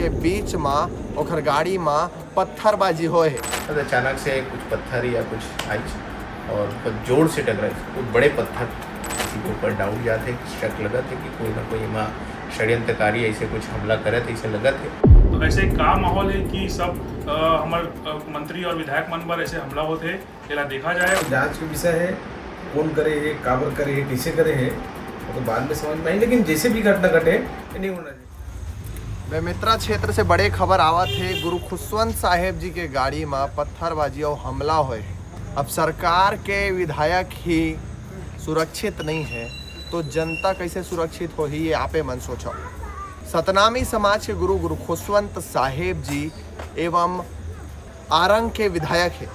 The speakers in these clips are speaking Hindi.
के बीच में ओखर गाड़ी में पत्थरबाजी होए है। तो अचानक से कुछ पत्थर या कुछ आई और बहुत जोर से टकराई। कुछ बड़े पत्थर किसी के ऊपर डाउट जाते शक लगा थे कि कोई ना कोई माँ षड्यंत्रकारी ऐसे कुछ हमला करे थे, ऐसे लगा थे। तो ऐसे का माहौल है कि सब हमार मंत्री और विधायक मन पर ऐसे हमला होते हैं, एला देखा जाए। जांच का विषय है, कौन करे है, काबर करे है, कैसे करे है, वो तो बाद में समझ में आई। लेकिन जैसे भी घटना घटे ये नहीं होना चाहिए। बेमेतरा क्षेत्र से बड़े खबर आवत है, गुरु खुशवंत साहेब जी के गाड़ी में पत्थरबाजी और हमला हुए। अब सरकार के विधायक ही सुरक्षित नहीं है तो जनता कैसे सुरक्षित हो ही, ये आपे मन सोचो। सतनामी समाज के गुरु खुशवंत साहेब जी एवं आरंग के विधायक है,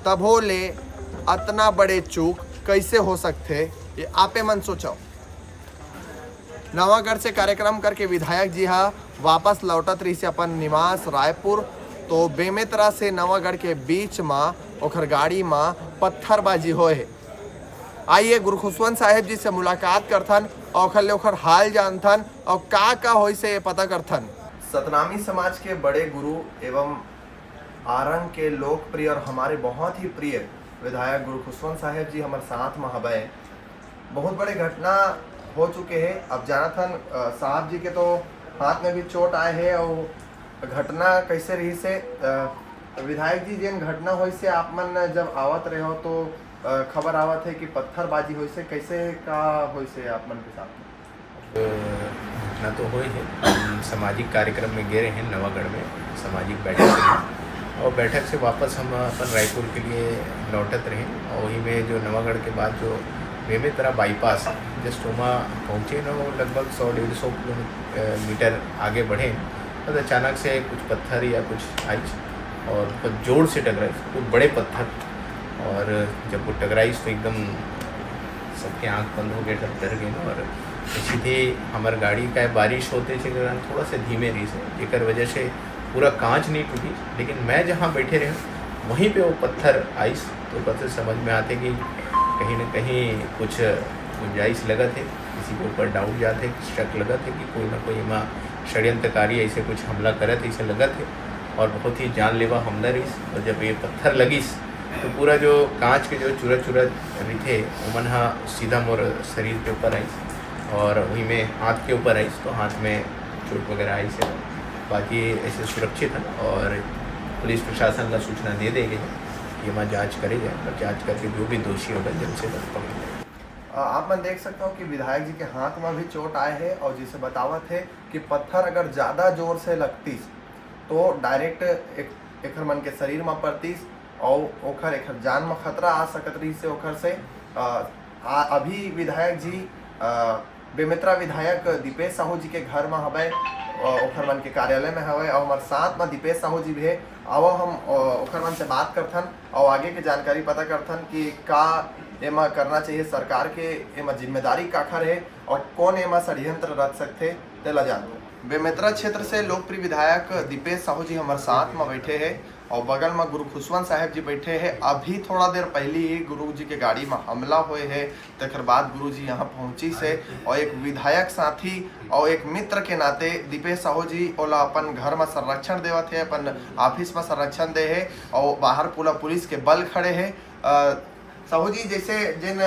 तब हो ले इतना बड़े चूक कैसे हो सकते, ये आपे मन सोचो। नवागढ़ से कार्यक्रम करके विधायक जी हाँ वापस लौटत रही से अपन निवास रायपुर, तो बेमेतरा से नवागढ़ के बीच में ओखर गाड़ी में पत्थरबाजी होए है। आइए गुरु खुशवंत साहेब जी से मुलाकात करथन और ओखर हाल जानथन और का होई से ये पता करथन। सतनामी समाज के बड़े गुरु एवं आरंग के लोकप्रिय और हमारे बहुत ही प्रिय विधायक गुरु खुशवंत साहेब जी हमारे साथ में हवे। बहुत बड़े घटना हो चुके हैं। अब जानथन साहब जी के तो हाथ में भी चोट आए है और घटना कैसे रही से विधायक जी जिन घटना हुई से आप मन जब आवत रहे हो तो खबर आवत है कि पत्थरबाजी हुई से कैसे का हुई से आप मन के साथ घटना तो हुई है। हम सामाजिक कार्यक्रम में गए हैं नवागढ़ में, सामाजिक बैठक रही और बैठक से वापस हम अपन रायपुर के लिए लौटत रहे और वहीं में जो नवागढ़ के बाद जो बेमेतरा बाईपास जस्ट वहाँ पहुँचे ना, वो लगभग 100-150 किलोमीटर आगे बढ़े तो अचानक से कुछ पत्थर या कुछ आई और बहुत जोर से टकराई। कुछ बड़े पत्थर और जब वो टकराई तो एकदम सबके आँख बंद हो गए, डर गए और सीधे हमारे गाड़ी का बारिश होते थे थोड़ा सा धीमे रही से, एक वजह से पूरा कांच नहीं टूटी। लेकिन मैं जहाँ बैठे रहे वहीं पे वो पत्थर आई तो पत्थर समझ में आते कि कहीं ना कहीं कुछ गुंजाइश लगा थे, किसी के ऊपर डाउट जाते शक लगा थे कि कोई ना कोई माँ षड्यंत्रकारी ऐसे कुछ हमला करे थे, ऐसे लगा थे और बहुत ही जानलेवा हमला रही। और जब ये पत्थर लगी तो पूरा जो कांच के जो चूरा रही थे वो मन हाँ सीधा मोर शरीर के ऊपर आई और वहीं में हाथ के ऊपर आई तो हाथ में चोट वगैरह आई से। बाकी ऐसे सुरक्षित है और पुलिस प्रशासन का सूचना दे देंगे कि वहाँ जांच करी जाए और जांच करके जो भी दोषी होगा जल्द से जल्द पकड़ जाए। आप मन देख सकते हो कि विधायक जी के हाथ में भी चोट आए है और जिसे बतावत है कि पत्थर अगर ज़्यादा जोर से लगतीस तो डायरेक्ट एक मन के शरीर में पड़तीस और ओखर एक जान में खतरा आ सकत रही से ओखर से। अभी विधायक जी बेमेतरा विधायक दीपेश साहू जी के घर में हवे, ओखर मन के कार्यालय में हवे और हमारे साथ में दीपेश साहू जी भी आओ हम ओखर मन से बात करथन और आगे के जानकारी पता करथन कि का एमा करना चाहिए सरकार के, एमा जिम्मेदारी काखर है और कौन एमा षड्यंत्र रच सकते तेला जानते। बेमेतरा क्षेत्र से लोकप्रिय विधायक दीपेश साहू जी हमारे साथ में बैठे हैं और बगल में गुरु खुशवंत साहेब जी बैठे हैं। अभी थोड़ा देर पहले ही गुरु जी के गाड़ी में हमला हुए है, तकर बाद गुरु जी यहाँ पहुँची से और एक विधायक साथी और एक मित्र के नाते दीपेश साहू जी ओला अपन घर में संरक्षण देवत है, अपन ऑफिस में संरक्षण दे है और बाहर पूरा पुलिस के बल खड़े है। साहू जी जैसे जिन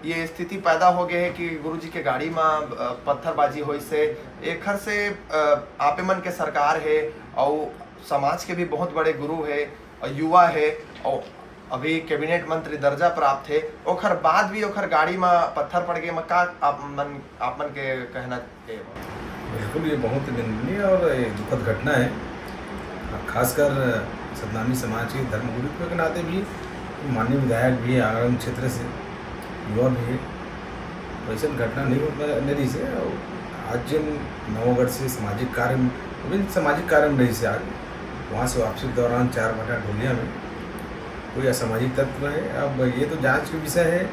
ये स्थिति पैदा हो गए है कि गुरु जी के गाड़ी में पत्थरबाजी हुई से एखर से आपे मन के सरकार है और समाज के भी बहुत बड़े गुरु है और युवा है और अभी कैबिनेट मंत्री दर्जा प्राप्त है, ओखर बाद भी ओखर गाड़ी में पत्थर पड़ गए में का आप मन के कहना चाहिए? बिल्कुल ये बहुत निंदनीय और दुखद घटना है। खासकर सतनामी समाज के धर्मगुरु के नाते भी माननीय विधायक भी आरंग क्षेत्र से युवा भी है, वैसे घटना नहीं रही से। और आज जिन नवागढ़ से सामाजिक कार्य में रही से आज वहाँ से वापसी के दौरान 4 बटा ढोलिया में कोई असामाजिक तत्व है। अब ये तो जांच का विषय है,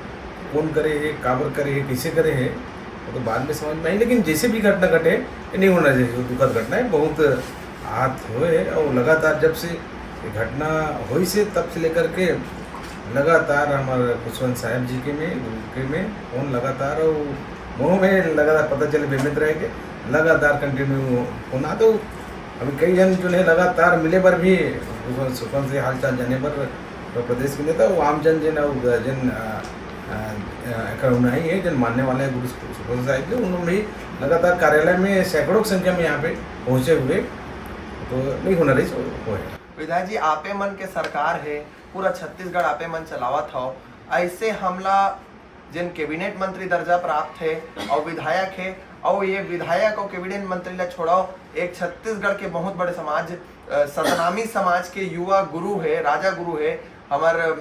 कौन करे है, काबर करे है, कैसे करे है, वो तो बाद में समझ में आई। लेकिन जैसे भी घटना घटे ये नहीं होना चाहिए। वो दुखद घटना है, बहुत आहत हुए और लगातार जब से ये घटना हुई से तब से लेकर के लगातार हमारे खुशवंत साहेब जी के में फोन लगातार और मुँह में लगातार पता चले बेमेतरा के लगातार कंटिन्यू होना। तो अभी कई जन जो है लगातार मिले पर भी सुखन से हालचाल जाने पर तो प्रदेश के नेता वो आम जन जन करुणाई है, जन मानने वाले हैं गुरु सुखन साहिब के, उन्होंने भी लगातार कार्यालय में सैकड़ों की संख्या में यहाँ पे पहुँचे हुए, तो नहीं होना रही वो है। विधायक जी, आपे मन के सरकार है, पूरा छत्तीसगढ़ आपे मन चलावत हो, ऐसे हमला जिन कैबिनेट मंत्री दर्जा प्राप्त है और विधायक है, और ये विधायक और कैबिनेट मंत्री ला छोड़ाओ, एक छत्तीसगढ़ के बहुत बड़े समाज सतनामी समाज के युवा गुरु है, राजा गुरु है हमारे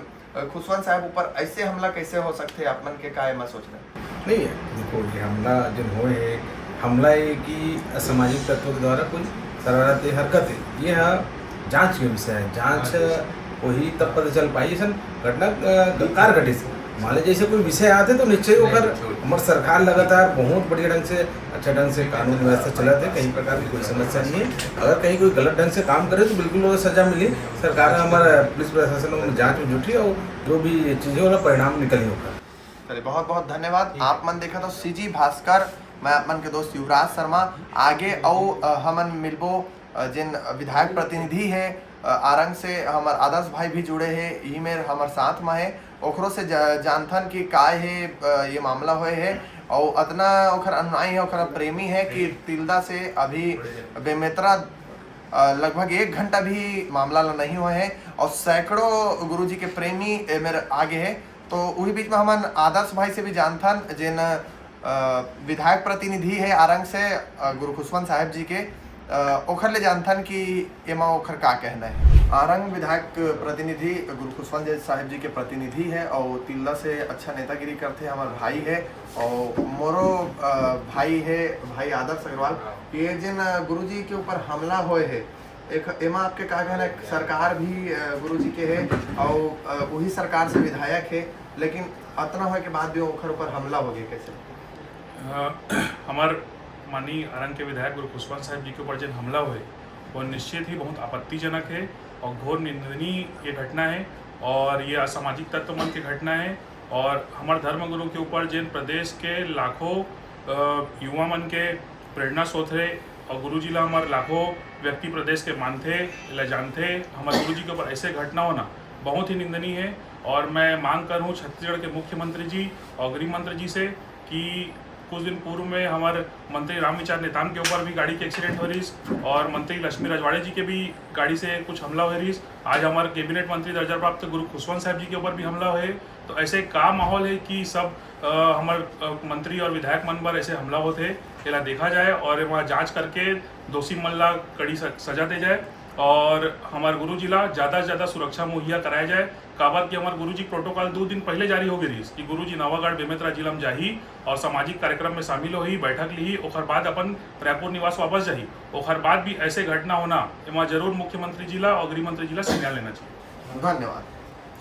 खुशवंत साहब ऊपर ऐसे हमला कैसे हो सकते हैं? आप मन के काय में सोच रहे? नहीं है, देखो ये हमला जो हुए है, हमला है कि असामाजिक तत्वों के द्वारा कोई शरारती हरकत है, ये जांच के विषय है। जांच वही तब पता चल पाई सन घटना कार घटे से मान लीजिए जैसे कोई विषय आते तो निश्चय होकर हमारी सरकार लगातार बहुत बढ़िया ढंग से अच्छा ढंग से कानून व्यवस्था चलाते हैं, कहीं प्रकार की कोई समस्या नहीं है। अगर कहीं कोई गलत ढंग से काम करे तो बिल्कुल वो सजा मिली। सरकार हमारा पुलिस प्रशासन जांच में जुटी और जो भी चीज़ें वाला परिणाम निकल ही होगा। चलिए, बहुत बहुत धन्यवाद। आप मन देखा तो सीजी भास्कर, मैं आप मन के दोस्त युवराज शर्मा आगे और हमन मिलबो जिन विधायक प्रतिनिधि है आरंग से हमार आदर्श भाई भी जुड़े हैं, ई मेर हमार साथ में है, ओकरो से जानथन कि काय है ये मामला होए है और अतना ओखर अनुयायी है, ओखर प्रेमी है कि तिल्दा से अभी बेमेतरा लगभग 1 घंटा भी मामला नहीं हुए हैं और सैकड़ों गुरुजी के प्रेमी मेरे आगे है। तो वही बीच में हमन आदर्श भाई से भी जानथन जिन विधायक प्रतिनिधि है आरंग से गुरु खुशवंत साहिब जी के, ओखर ले जानथन कि एमा ओखर का कहना है। आरंग विधायक प्रतिनिधि गुरु खुशवंत साहिब जी के प्रतिनिधि है और तिल्दा से अच्छा नेतागिरी करते हैं, हमारे भाई है और मोरो भाई है, भाई आदर्श अग्रवाल। ये जिन गुरुजी के ऊपर हमला होए है, एक एमा आपके का कहना है? सरकार भी गुरुजी के है और वही सरकार से विधायक है, लेकिन अतना होए के बाद भी ओखर ऊपर हमला हो गया कैसे? हमार माननीय आरंग के विधायक गुरु खुशवंत साहिब जी के ऊपर जिन हमला हुए वो निश्चित ही बहुत आपत्तिजनक है और घोर निंदनीय ये घटना है और ये असामाजिक तत्व मन की घटना है। और हमारे धर्मगुरु के ऊपर जिन प्रदेश के लाखों युवा मन के प्रेरणा स्रोत है और गुरु जी ला हमारे लाखों व्यक्ति प्रदेश के मानते ला जानते, हमारे गुरु जी के ऊपर ऐसे घटना होना बहुत ही निंदनीय है। और मैं मांग कर हूँ छत्तीसगढ़ के मुख्यमंत्री जी और गृह मंत्री जी से कि कुछ दिन पूर्व में हमारे मंत्री रामविचार नेताम के ऊपर भी गाड़ी की एक्सीडेंट हो रही और मंत्री लक्ष्मी रजवाड़े जी के भी गाड़ी से कुछ हमला हो रही। आज हमारे कैबिनेट मंत्री दर्जा प्राप्त गुरु खुशवंत साहब जी के ऊपर भी हमला हुए। तो ऐसे का माहौल है कि सब हमारे मंत्री और विधायक मन पर ऐसे हमला होते इला देखा जाए और वहाँ जांच करके दोषी मन ला कड़ी सजा दे जाए और हमारे गुरु जी ला ज़्यादा से ज़्यादा सुरक्षा मुहैया कराया जाए। काबर कि हमारे गुरु जी प्रोटोकॉल 2 दिन पहले जारी हो गई कि गुरु जी नवागढ़ बेमेतरा जिला में जाही और सामाजिक कार्यक्रम में शामिल हो ही, बैठक ली, ओखर बाद अपन रायपुर निवास वापस जाही। ओखर बाद भी ऐसे घटना होना एमा जरूर मुख्यमंत्री जिला और गृह मंत्री जिला संज्ञान लेना चाहिए। धन्यवाद।